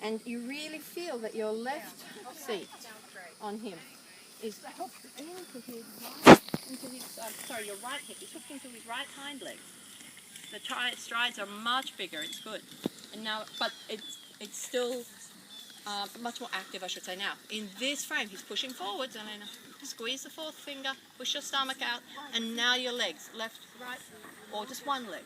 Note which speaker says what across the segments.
Speaker 1: And you really feel that your left seat on him is hooked into his sorry, your right hip is hooked into his right hind legs. The strides are much bigger. It's good. And now, but it's still much more active, I should say. Now, in this frame, he's pushing forwards, and then squeeze the fourth finger, push your stomach out, and now your legs, left, right, or just one leg.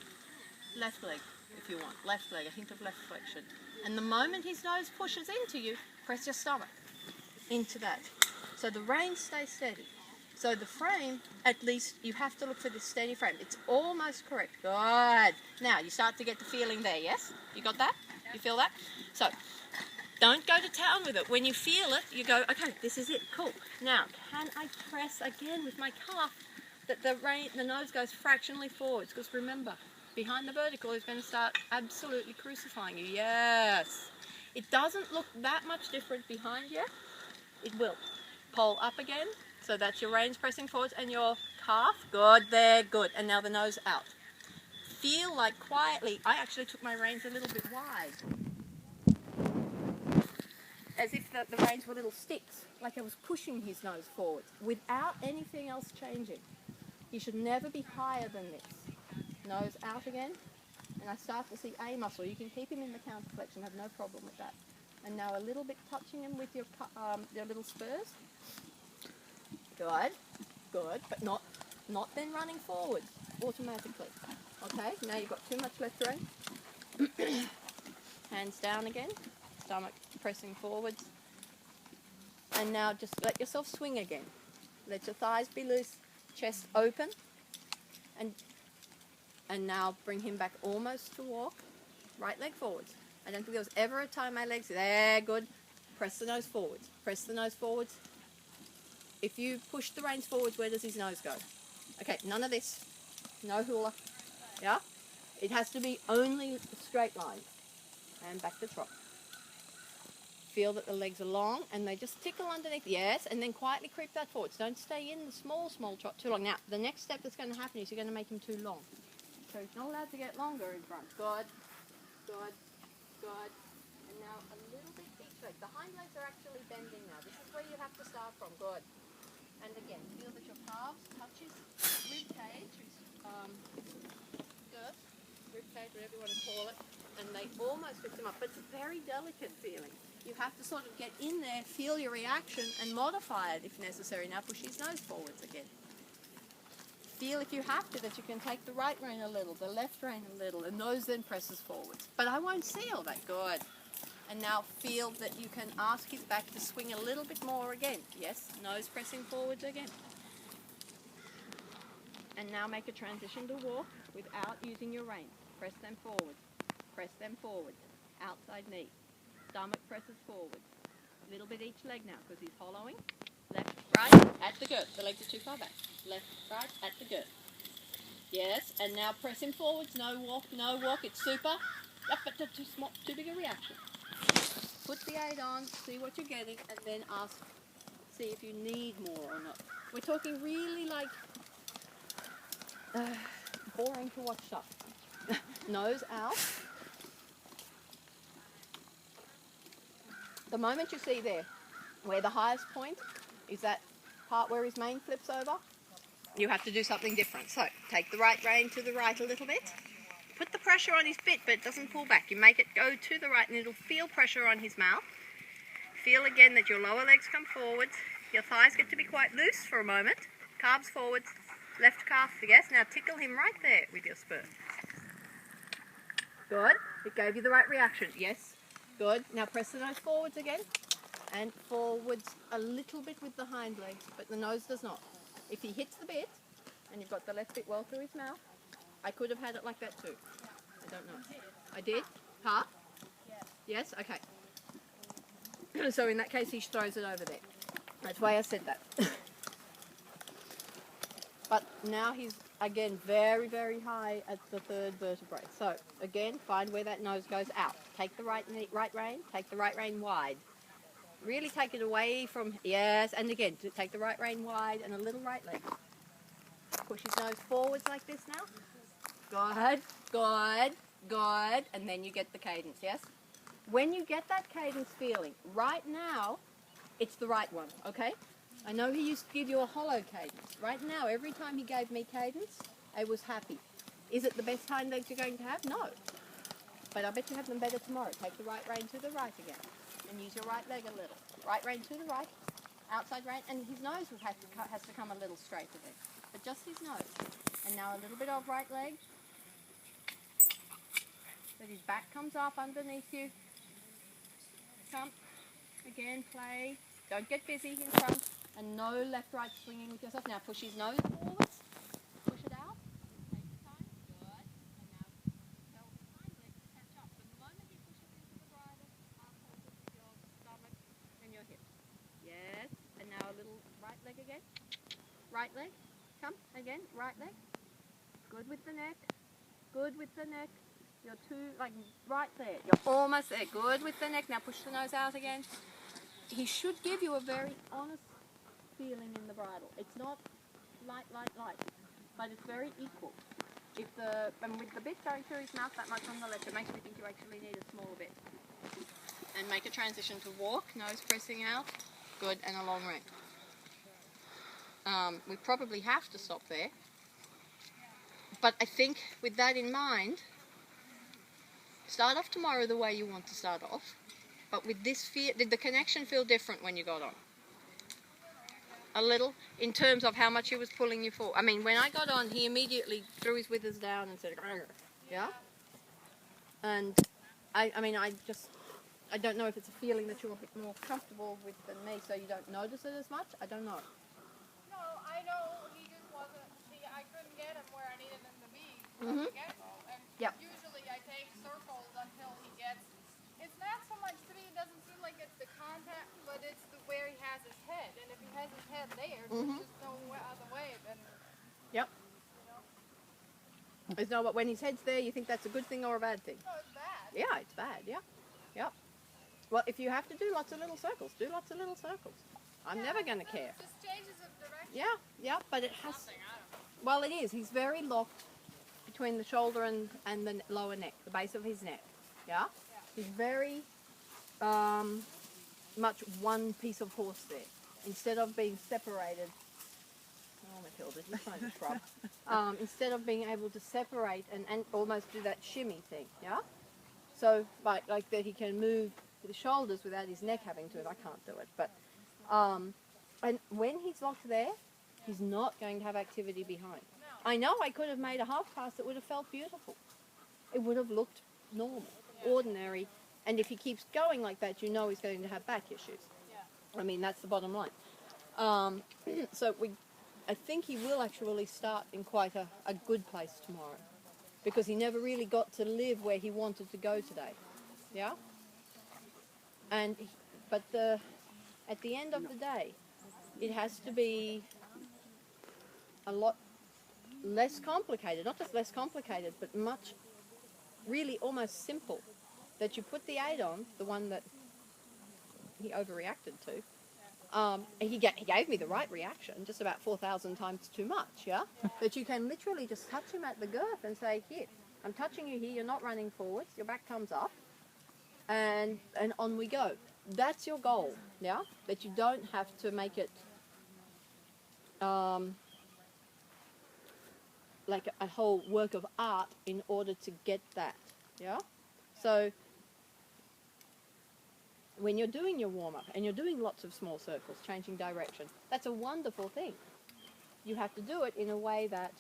Speaker 1: Left leg, if you want. Left leg, a hint of left flexion. And the moment his nose pushes into you, press your stomach into that. So the reins stay steady. So the frame, at least, you have to look for this steady frame. It's almost correct. Good. Now, you start to get the feeling there, yes? You got that? You feel that? So, don't go to town with it. When you feel it, you go, okay, this is it, cool. Now, can I press again with my calf that the nose goes fractionally forwards? Because remember, behind the vertical is going to start absolutely crucifying you. Yes. It doesn't look that much different behind you. It will. Pole up again. So that's your reins pressing forwards and your calf. Good there, good. And now the nose out. Feel like quietly, I actually took my reins a little bit wide. As if the reins were little sticks, like I was pushing his nose forward without anything else changing. He should never be higher than this. Nose out again, and I start to see a muscle. You can keep him in the counter flexion, have no problem with that. And now a little bit touching him with your little spurs. Good, good, but not then running forwards automatically. Okay, now you've got too much left rein. Hands down again. Stomach pressing forwards, and now just let yourself swing again. Let your thighs be loose, chest open, and now bring him back almost to walk. Right leg forwards. I don't think there was ever a time my legs there. Good. Press the nose forwards. Press the nose forwards. If you push the reins forwards, where does his nose go? Okay, none of this. No hula. Yeah. It has to be only straight lines. And back to trot. Feel that the legs are long and they just tickle underneath. Yes, and then quietly creep that forwards. Don't stay in the small trot too long. Now, the next step that's going to happen is you're going to make him too long. So he's not allowed to get longer in front. Good, good, good. And now a little bit each leg. The hind legs are actually bending now. This is where you have to start from. Good. And again, feel that your calves touch his rib cage, girth, rib cage, whatever you want to call it, and they almost pick them up. But it's a very delicate feeling. You have to sort of get in there, feel your reaction, and modify it if necessary. Now push his nose forwards again. Feel, if you have to, that you can take the right rein a little, the left rein a little, and nose then presses forwards. But I won't see all that. Good. And now feel that you can ask his back to swing a little bit more again. Yes, nose pressing forwards again. And now make a transition to walk without using your reins. Press them forwards. Press them forwards. Outside knee. Stomach presses forward. A little bit each leg now because he's hollowing. Left, right, at the girth. The legs are too far back. Left, right, at the girth. Yes, and now press him forwards. No walk, no walk. It's super. Yep, but too small, too big a reaction. Put the aid on, see what you're getting, and then ask, see if you need more or not. We're talking really like boring to watch stuff. Nose out. The moment you see there, where the highest point is that part where his mane flips over, you have to do something different. So, take the right rein to the right a little bit. Put the pressure on his bit, but it doesn't pull back. You make it go to the right, and it'll feel pressure on his mouth. Feel again that your lower legs come forwards. Your thighs get to be quite loose for a moment. Calves forwards. Left calf, yes. Now tickle him right there with your spur. Good. It gave you the right reaction. Yes. Good. Now press the nose forwards again. And forwards a little bit with the hind legs, but the nose does not. If he hits the bit, and you've got the left bit well through his mouth, I could have had it like that too. I don't know. I did? Huh? Yes? Okay. So in that case, he throws it over there. That's why I said that. But now he's, again, very, very high at the third vertebrae. So, again, find where that nose goes out. Take the right rein. Take the right rein wide. Really take it away from, yes, and again, take the right rein wide and a little right leg. Push his nose forwards like this now. Good, good, good. And then you get the cadence, yes? When you get that cadence feeling, right now, it's the right one, okay? I know he used to give you a hollow cadence. Right now, every time he gave me cadence, I was happy. Is it the best hind legs you're going to have? No. But I bet you have them better tomorrow. Take the right rein to the right again. And use your right leg a little. Right rein to the right. Outside rein. And his nose has to come a little straighter then. But just his nose. And now a little bit of right leg. So his back comes up underneath you. Come. Again, play. Don't get busy in front. And no left-right swinging with yourself. Now push his nose forwards. Push it out. Take your time. Good. And now tell his hind leg to catch up. The moment he pushes into the bridle, arm holds your stomach and your hips. Yes. And now a little right leg again. Right leg. Come. Again. Right leg. Good with the neck. Good with the neck. You're right there. You're almost there. Good with the neck. Now push the nose out again. He should give you a very honest feeling in the bridle. It's not light, but it's very equal. And with the bit going through his mouth that much on the left, it makes me think you actually need a smaller bit. And make a transition to walk, nose pressing out. Good, and a long rein. We probably have to stop there. But I think with that in mind, start off tomorrow the way you want to start off. But with this did the connection feel different when you got on? A little, in terms of how much he was pulling you forward. I mean, when I got on, he immediately threw his withers down and said, "Grr." Yeah? And I don't know if it's a feeling that you're a bit more comfortable with than me, so you don't notice it as much. I don't know.
Speaker 2: No, I know he just wasn't, I couldn't get him where I needed him to be from the get-go. And usually I take circles until he gets, it's not so much to me, it doesn't seem like it's the contact, but it's where he has his head. And if he has his head there, there's just no other way than,
Speaker 1: Yep.
Speaker 2: you know.
Speaker 1: It's not, but when his head's there, you think that's a good thing or a bad thing?
Speaker 2: No, it's bad.
Speaker 1: Yeah, it's bad, yeah. Yep. Well, if you have to do lots of little circles, do lots of little circles. I'm never going to care.
Speaker 2: It just changes of direction.
Speaker 1: Yeah, but it has... Well, it is. He's very locked between the shoulder and the lower neck, the base of his neck. Yeah? He's very much one piece of horse there. Instead of being separated... Oh, Matilda, he's trying to scrub. Instead of being able to separate and almost do that shimmy thing, yeah? So, like that he can move the shoulders without his neck having to. I can't do it, but... and when he's locked there, he's not going to have activity behind. I know I could have made a half pass that would have felt beautiful. It would have looked normal, ordinary, and if he keeps going like that, you know he's going to have back issues. I mean, that's the bottom line. So I think he will actually start in quite a good place tomorrow, because he never really got to live where he wanted to go today. Yeah? But at the end of the day, it has to be a lot less complicated, not just less complicated, but much, really almost simple, that you put the 8 on, the one that he overreacted to. He gave me the right reaction, just about 4,000 times too much, yeah? That you can literally just touch him at the girth and say, here, I'm touching you here, you're not running forwards, your back comes up, and on we go. That's your goal, yeah? That you don't have to make it like a whole work of art in order to get that, yeah? So when you're doing your warm-up and you're doing lots of small circles, changing direction, that's a wonderful thing. You have to do it in a way that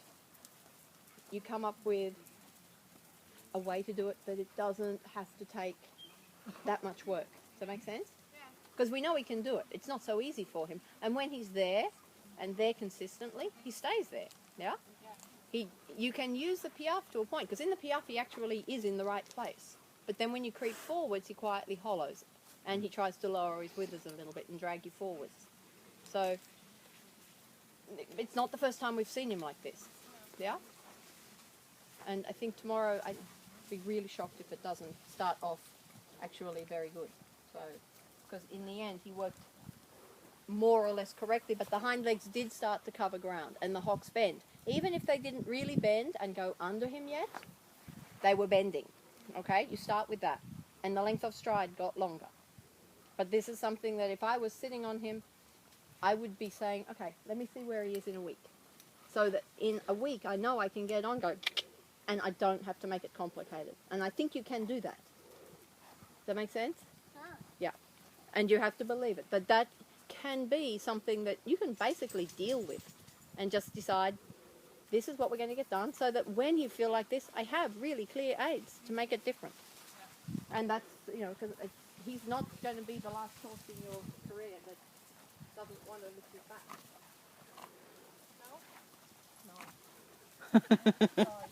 Speaker 1: you come up with a way to do it that it doesn't have to take that much work. Does that make sense? Because we know he can do it. It's not so easy for him. And when he's there, and there consistently, he stays there, yeah? You can use the piaffe to a point, because in the piaffe he actually is in the right place. But then when you creep forwards, he quietly hollows, and he tries to lower his withers a little bit and drag you forwards. So it's not the first time we've seen him like this, yeah? And I think tomorrow I'd be really shocked if it doesn't start off actually very good. So, because in the end he worked more or less correctly, but the hind legs did start to cover ground and the hocks bend. Even if they didn't really bend and go under him yet, they were bending. Okay, you start with that. and the length of stride got longer. But this is something that if I was sitting on him, I would be saying, okay, let me see where he is in a week. So that in a week I know I can get on, go, and I don't have to make it complicated. And I think you can do that. Does that make sense?
Speaker 2: Sure.
Speaker 1: Yeah. And you have to believe it. But that can be something that you can basically deal with and just decide, this is what we're going to get done, so that when you feel like this, I have really clear aids to make it different. And that's, you know, because he's not going to be the last horse in your career that doesn't want to lift his back.
Speaker 2: No?
Speaker 1: No.
Speaker 2: Sorry.